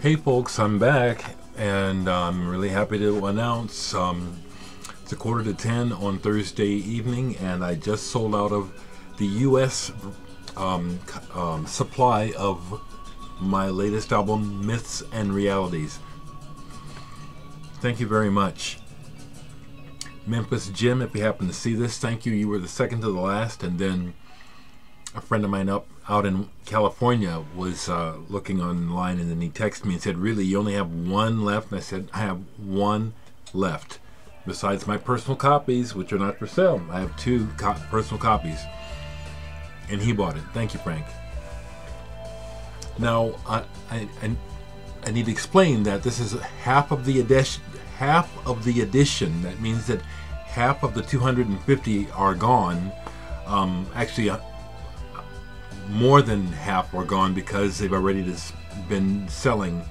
Hey folks, I'm back, and I'm really happy to announce it's a 9:45 on Thursday evening, and I just sold out of the U.S. Supply of my latest album, Myths and Realities. Thank you very much. Memphis Jim, if you happen to see this, thank you. You were the second to the last, and then a friend of mine out in California was looking online, and then he texted me and said, really, you only have one left? And I said, I have one left. Besides my personal copies, which are not for sale, I have two personal copies. And he bought it. Thank you, Frank. Now, I need to explain that this is half of the edition. That means that half of the 250 are gone. Actually, more than half are gone because they've already just been selling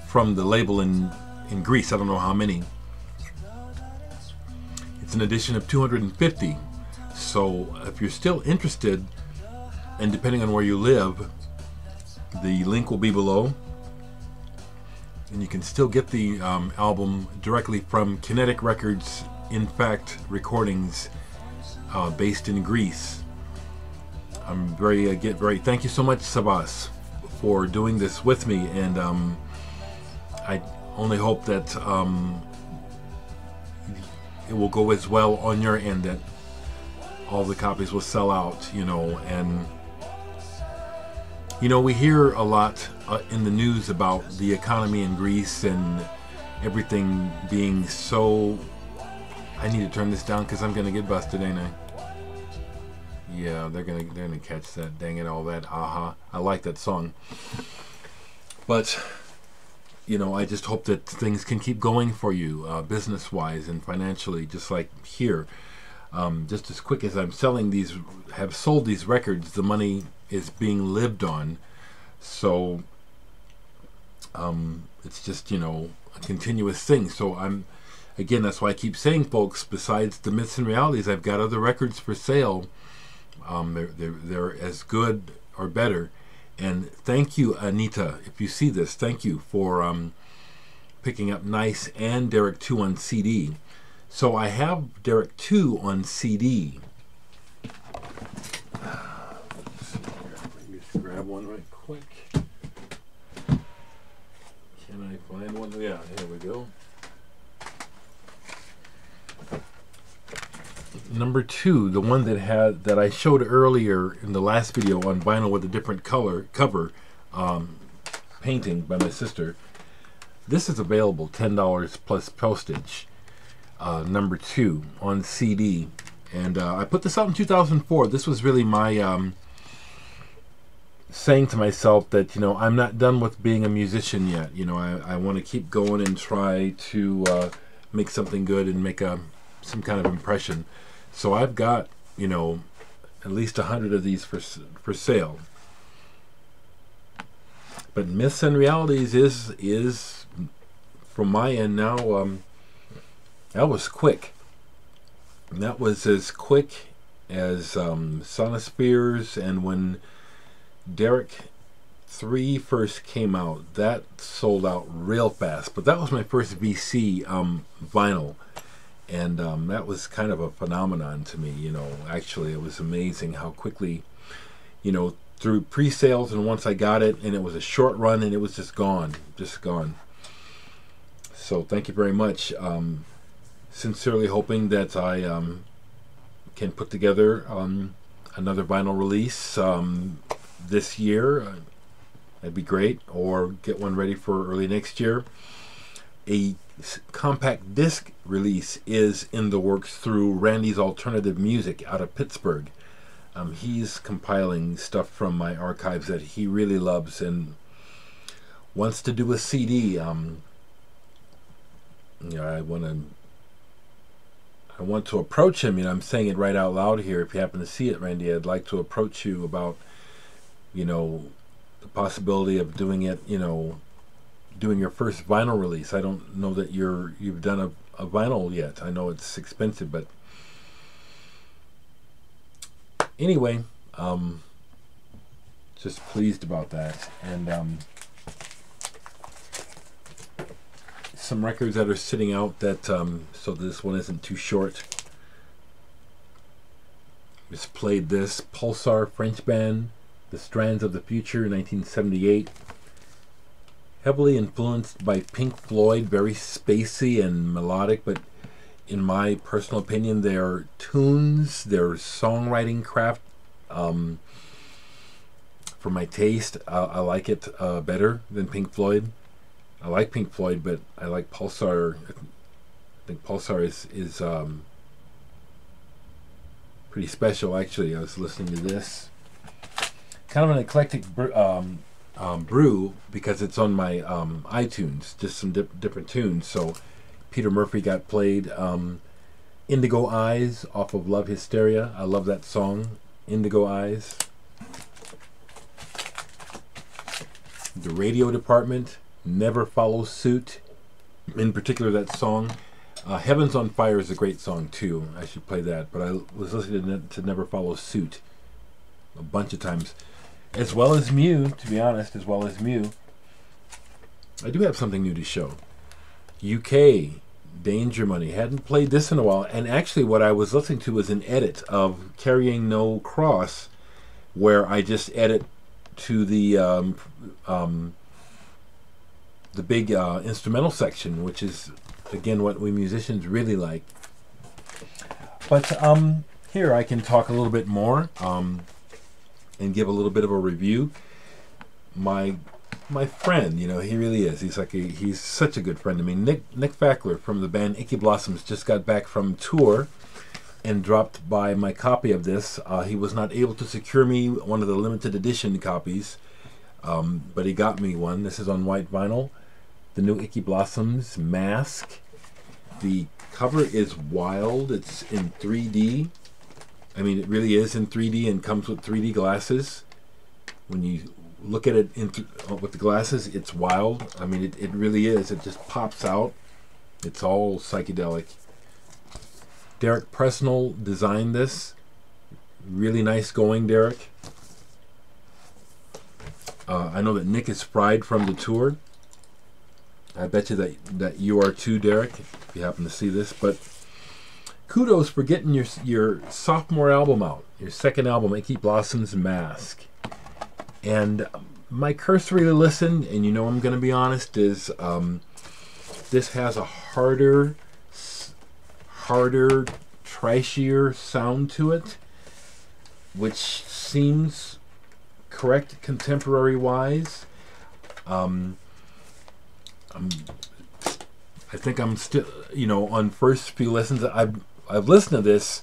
from the label in Greece. I don't know how many. It's an edition of 250. So if you're still interested, and depending on where you live, the link will be below. And you can still get the album directly from KiNETiK Records, in fact, recordings based in Greece. I'm very thank you so much, Sabas, for doing this with me, and I only hope that it will go as well on your end, that all the copies will sell out, and we hear a lot in the news about the economy in Greece and everything being so. I need to turn this down because I'm gonna get busted, ain't I? Yeah, they're gonna catch that. Dang it, all that. Aha! I like that song. But I just hope that things can keep going for you, business-wise and financially, just like here. Just as quick as I'm have sold these records, the money is being lived on. So it's just a continuous thing. So again, that's why I keep saying, folks, besides the Myths and Realities, I've got other records for sale. They're as good or better. And thank you, Anita, if you see this, thank you for picking up Nice and Dereck 2 on CD. So I have Dereck 2 on CD. Let me just grab one right quick. Can I find one? Yeah, here we go. Number 2, the one that I showed earlier in the last video on vinyl with a different cover painting by my sister. This is available, $10 plus postage. Number 2 on CD, and I put this out in 2004. This was really my saying to myself that I'm not done with being a musician yet. I want to keep going and try to make something good and make some kind of impression. So I've got at least 100 of these for sale. But Myths and Realities is from my end now. That was quick. That was as quick as Sonospheres, and when Dereck 3 first came out, that sold out real fast. But that was my first VC vinyl, and that was kind of a phenomenon to me. Actually, it was amazing how quickly, through pre-sales, and once I got it, and it was a short run, and it was just gone. So thank you very much. Sincerely hoping that I can put together another vinyl release this year. That'd be great, or get one ready for early next year. A compact disc release is in the works through Randy's Alternative Music out of Pittsburgh. He's compiling stuff from my archives that he really loves and wants to do a CD. I want to approach him. I'm saying it right out loud here. If you happen to see it, Randy, I'd like to approach you about, the possibility of doing it, doing your first vinyl release. I don't know that you've done a vinyl yet. I know it's expensive, but anyway, just pleased about that. And some records that are sitting out that so this one isn't too short. Just played this Pulsar French band, The Strands of the Future, 1978. Heavily influenced by Pink Floyd, very spacey and melodic, but in my personal opinion, their tunes, their songwriting craft, for my taste, I like it better than Pink Floyd. I like Pink Floyd, but I like Pulsar. I think Pulsar is pretty special, actually. I was listening to this. Kind of an eclectic brew, because it's on my iTunes, just some different tunes. So Peter Murphy got played. Indigo Eyes off of Love Hysteria. I love that song, Indigo Eyes. The Radio Department, Never Follow Suit. In particular, that song. Heaven's on Fire is a great song too. I should play that, but I was listening to Never Follow Suit a bunch of times. As well as Mew, to be honest, as well as Mew. I do have something new to show. UK, Danger Money. Hadn't played this in a while, and actually what I was listening to was an edit of Carrying No Cross, where I just edit to the big instrumental section, which is, again, what we musicians really like. But here I can talk a little bit more and give a little bit of a review. My friend, you know, he really is. He's such a good friend to me. Nick Fackler from the band Icky Blossoms just got back from tour and dropped by my copy of this. He was not able to secure me one of the limited edition copies, but he got me one. This is on white vinyl. The new Icky Blossoms Mask. The cover is wild. It's in 3D. I mean, it really is in 3D and comes with 3D glasses. When you look at it with the glasses, it's wild. I mean, it really is. It just pops out. It's all psychedelic. Dereck Presnell designed this. Really nice going, Dereck. I know that Nick is fried from the tour. I bet you that you are too, Dereck, if you happen to see this. But kudos for getting your sophomore album out, your second album, Icky Blossoms Mask. And my cursory listen, and you know I'm going to be honest, is this has a harder, trashier sound to it, which seems correct contemporary-wise. I think I'm still, you know, on first few listens, I've listened to this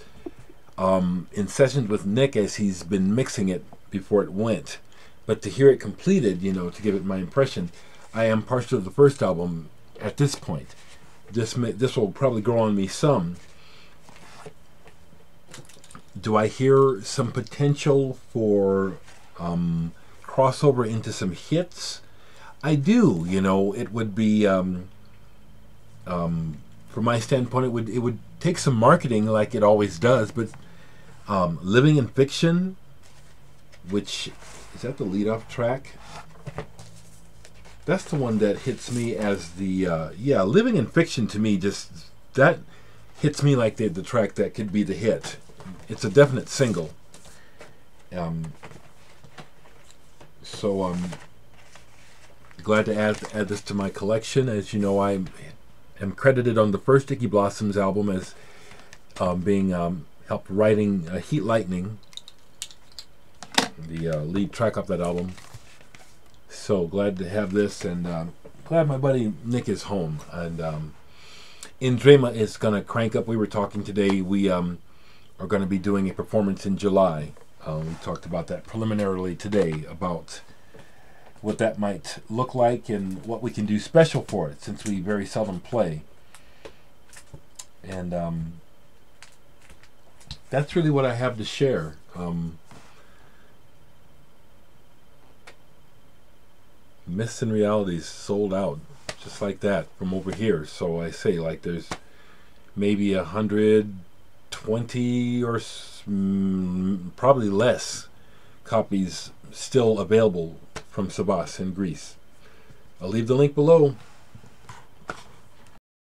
in sessions with Nick as he's been mixing it before it went. But to hear it completed, you know, to give it my impression, I am partial to the first album at this point. This will probably grow on me some. Do I hear some potential for crossover into some hits? I do. You know, it would be, from my standpoint, it would take some marketing like it always does. But Living in Fiction, which is that the lead-off track? That's the one that hits me as the yeah. Living in Fiction to me just that hits me like the track that could be the hit. It's a definite single. So glad to add this to my collection. As you know, I am credited on the first Icky Blossoms album as being helped writing Heat Lightning, the lead track off that album. So glad to have this, and glad my buddy Nick is home. And Indrema is going to crank up. We were talking today. We are going to be doing a performance in July. We talked about that preliminarily today, about what that might look like and what we can do special for it, since we very seldom play. And that's really what I have to share. Myths and Realities sold out just like that from over here. So I say, like, there's maybe 120 or probably less copies still available from Sabas in Greece. I'll leave the link below.